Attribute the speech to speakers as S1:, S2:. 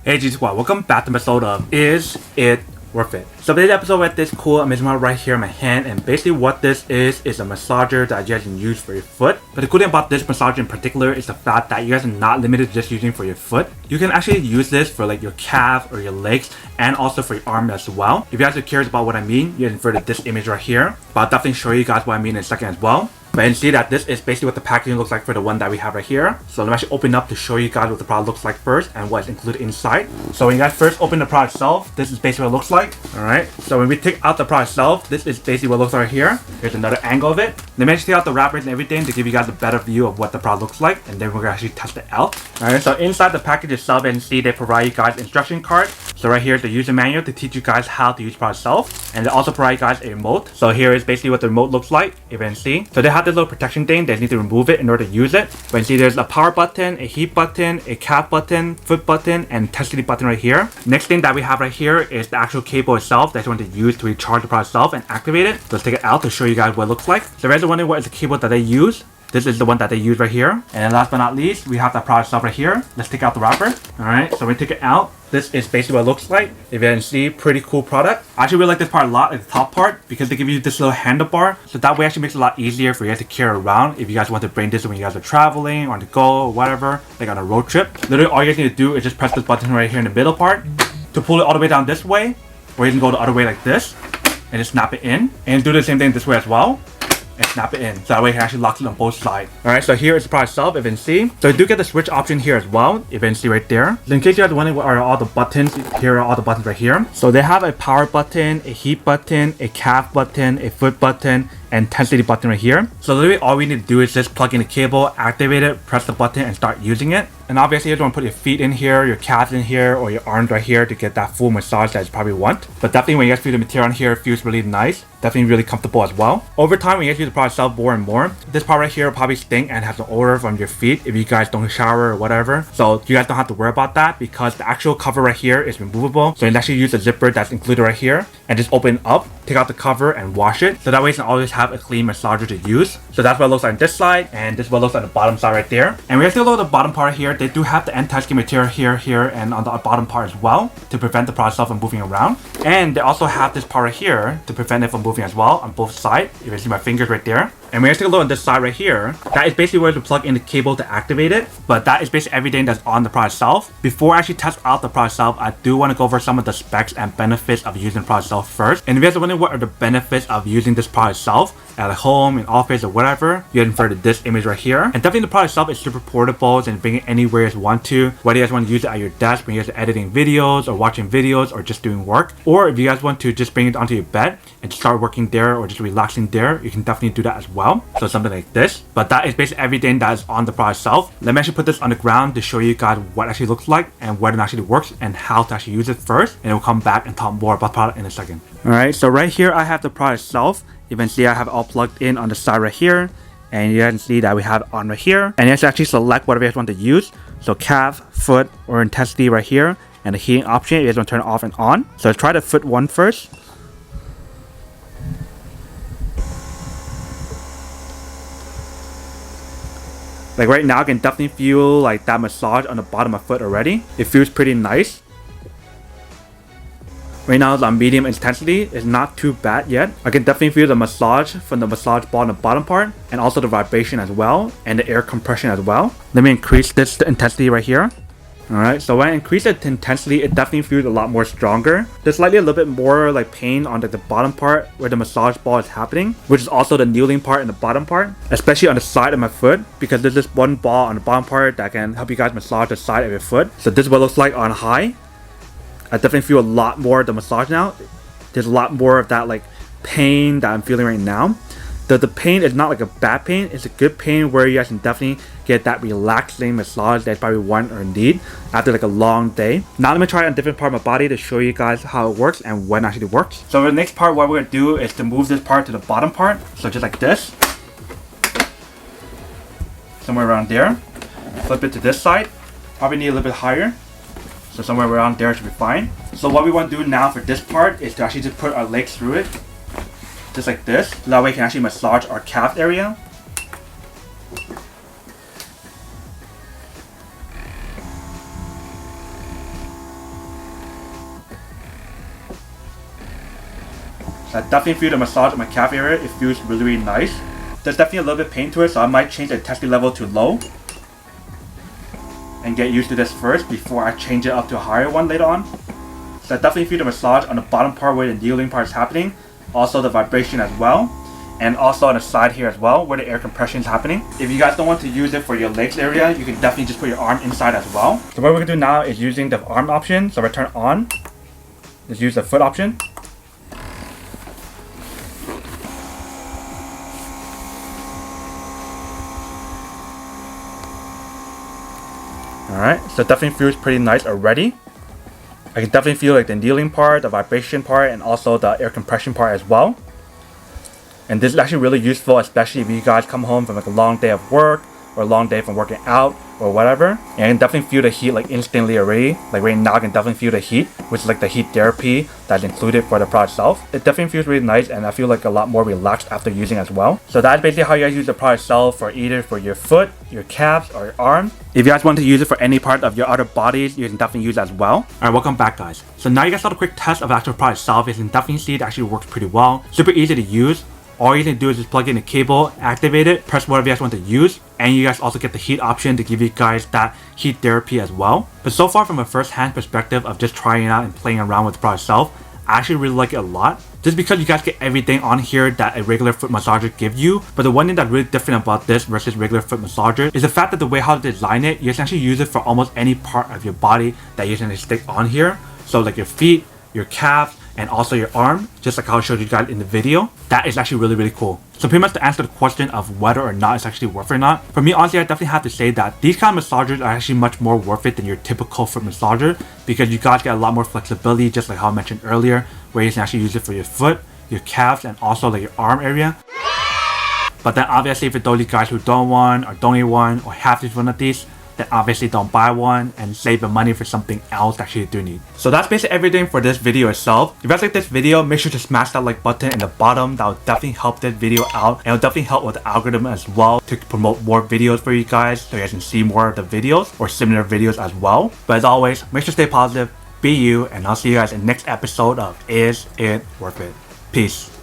S1: Hey G Squad, welcome back to my episode of Is It Worth It? So today's episode with this cool amazing model right here in my hand, and basically what this is a massager that you guys can use for your foot. But the cool thing about this massager in particular is the fact that you guys are not limited to just using for your foot. You can actually use this for like your calf or your legs and also for your arm as well. If you guys are curious about what I mean, you can refer to this image right here, but I'll definitely show you guys what I mean in a second as well. But you can see that this is basically what the packaging looks like for the one that we have right here. So let me actually open up to show you guys what the product looks like first and what is included inside. So when you guys first open the product itself, this is basically what it looks like. Alright, so when we take out the product itself, this is basically what it looks like right here. Here's another angle of it. Let me actually take out the wrappers and everything to give you guys a better view of what the product looks like, and then we're gonna actually test it out. Alright, so inside the package itself, you can see they provide you guys instruction card. So right here is the user manual to teach you guys how to use the product itself, and they also provide you guys a remote. So here is basically what the remote looks like, if you can see. So they have this little protection thing. They need to remove it in order to use it. But you see there's a power button, a heat button, a calf button, foot button, and intensity button right here. Next thing that we have right here is the actual cable itself that you want to use to recharge the product itself and activate it. So let's take it out to show you guys what it looks like. So if you guys are wondering what is the cable that they use, this is the one that they use right here. And then last but not least, we have the product itself right here. Let's take out the wrapper. Alright, so when we take it out, this is basically what it looks like. If you can see, pretty cool product. I actually really like this part a lot, like the top part, because they give you this little handlebar. So that way actually makes it a lot easier for you guys to carry around if you guys want to bring this when you guys are traveling or on the go or whatever, like on a road trip. Literally all you guys need to do is just press this button right here in the middle part to pull it all the way down this way, or you can go the other way like this and just snap it in, and do the same thing this way as well and snap it in, so that way you can actually lock it on both sides. Alright, so here is the product itself, if you can see. So you do get the switch option here as well, if you can see right there. So in case you guys are wondering what are all the buttons, here are all the buttons right here. So they have a power button, a heat button, a calf button, a foot button, and intensity button right here. So literally all we need to do is just plug in the cable, activate it, press the button, and start using it. And obviously you don't want to put your feet in here, your calves in here, or your arms right here to get that full massage that you probably want. But definitely when you guys feel the material on here, it feels really nice. Definitely really comfortable as well. Over time, when you guys use the product itself more and more, this part right here will probably stink and have some odor from your feet if you guys don't shower or whatever. So you guys don't have to worry about that because the actual cover right here is removable. So you can actually use the zipper that's included right here and just open it up, take out the cover and wash it. So that way you can always have a clean massager to use. So that's what it looks like on this side, and this is what it looks like on the bottom side right there. And we guys take a look at the bottom part here. They do have the anti-skin material here, and on the bottom part as well to prevent the product itself from moving around. And they also have this part right here to prevent it from moving as well on both sides. You can see my fingers right there. And we guys take a look on this side right here. That is basically where to plug in the cable to activate it. But that is basically everything that's on the product itself. Before I actually test out the product itself, I do want to go over some of the specs and benefits of using the product itself first. And if you guys are wondering what are the benefits of using this product itself at home, in office, or whatever, you can refer to this image right here. And definitely the product itself is super portable and bring it anywhere you guys want to. Whether you guys want to use it at your desk when you guys are editing videos or watching videos or just doing work, or if you guys want to just bring it onto your bed and start working there or just relaxing there, you can definitely do that as well. So something like this. But that is basically everything that is on the product itself. Let me actually put this on the ground to show you guys what it actually looks like and what it actually works and how to actually use it first. And we'll come back and talk more about the product in a second. Alright, so right here I have the product itself. You can see I have it all plugged in on the side right here. And you can see that we have it on right here. And you can actually select whatever you guys want to use. So calf, foot, or intensity right here. And the heating option, you guys want to turn it off and on. So let's try the foot one first. Like right now, I can definitely feel like that massage on the bottom of my foot already. It feels pretty nice. Right now, the medium intensity is not too bad yet. I can definitely feel the massage from the massage ball on the bottom part, and also the vibration as well, and the air compression as well. Let me increase this intensity right here. Alright, so when I increase the intensity, it definitely feels a lot more stronger. There's slightly a little bit more like pain on the bottom part where the massage ball is happening, which is also the kneeling part in the bottom part, especially on the side of my foot, because there's this one ball on the bottom part that can help you guys massage the side of your foot. So this is what it looks like on high. I definitely feel a lot more of the massage now. There's a lot more of that like pain that I'm feeling right now. The pain is not like a bad pain, it's a good pain where you guys can definitely get that relaxing massage that you probably want or need after like a long day. Now let me try it on a different part of my body to show you guys how it works and when it actually works. So the next part, what we're going to do is to move this part to the bottom part. So just like this. Somewhere around there. Flip it to this side. Probably need a little bit higher. So somewhere around there should be fine. So what we want to do now for this part is to actually just put our legs through it. Just like this. So that way we can actually massage our calf area. So I definitely feel the massage on my calf area, it feels really, really nice. There's definitely a little bit of pain to it, so I might change the intensity level to low and get used to this first before I change it up to a higher one later on. So I definitely feel the massage on the bottom part where the kneading part is happening, also the vibration as well, and also on the side here as well where the air compression is happening. If you guys don't want to use it for your legs area, you can definitely just put your arm inside as well. So what we're gonna do now is using the arm option. So if I turn on, just use the foot option. Alright, so it definitely feels pretty nice already. I can definitely feel like the kneading part, the vibration part, and also the air compression part as well. And this is actually really useful, especially if you guys come home from like a long day of work or a long day from working out or whatever. And I can definitely feel the heat like instantly already. Like right now I can definitely feel the heat, which is like the heat therapy that's included for the product itself. It definitely feels really nice and I feel like a lot more relaxed after using as well. So that's basically how you guys use the product itself for either for your foot, your calves, or your arm. If you guys want to use it for any part of your other bodies, you can definitely use it as well. Alright, welcome back guys. So now you guys saw the quick test of the actual product itself. You can definitely see it actually works pretty well. Super easy to use. All you need to do is just plug in the cable, activate it, press whatever you guys want to use, and you guys also get the heat option to give you guys that heat therapy as well. But so far from a first-hand perspective of just trying it out and playing around with the product itself, I actually really like it a lot. Just because you guys get everything on here that a regular foot massager gives you. But the one thing that's really different about this versus regular foot massager is the fact that the way how to design it, you essentially use it for almost any part of your body that you can stick on here. So like your feet, your calves, and also your arm, just like how I showed you guys in the video. That is actually really, really cool. So pretty much to answer the question of whether or not it's actually worth it or not, for me honestly I definitely have to say that these kind of massagers are actually much more worth it than your typical foot massager, because you guys get a lot more flexibility, just like how I mentioned earlier, where you can actually use it for your foot, your calves, and also like your arm area. But then obviously for those guys who don't want or don't need one or have to use one of these, then obviously don't buy one and save the money for something else that you do need. So that's basically everything for this video itself. If you guys like this video, make sure to smash that like button in the bottom. That will definitely help this video out, and it will definitely help with the algorithm as well to promote more videos for you guys, so you guys can see more of the videos or similar videos as well. But as always, make sure to stay positive, be you, and I'll see you guys in the next episode of Is It Worth It? Peace.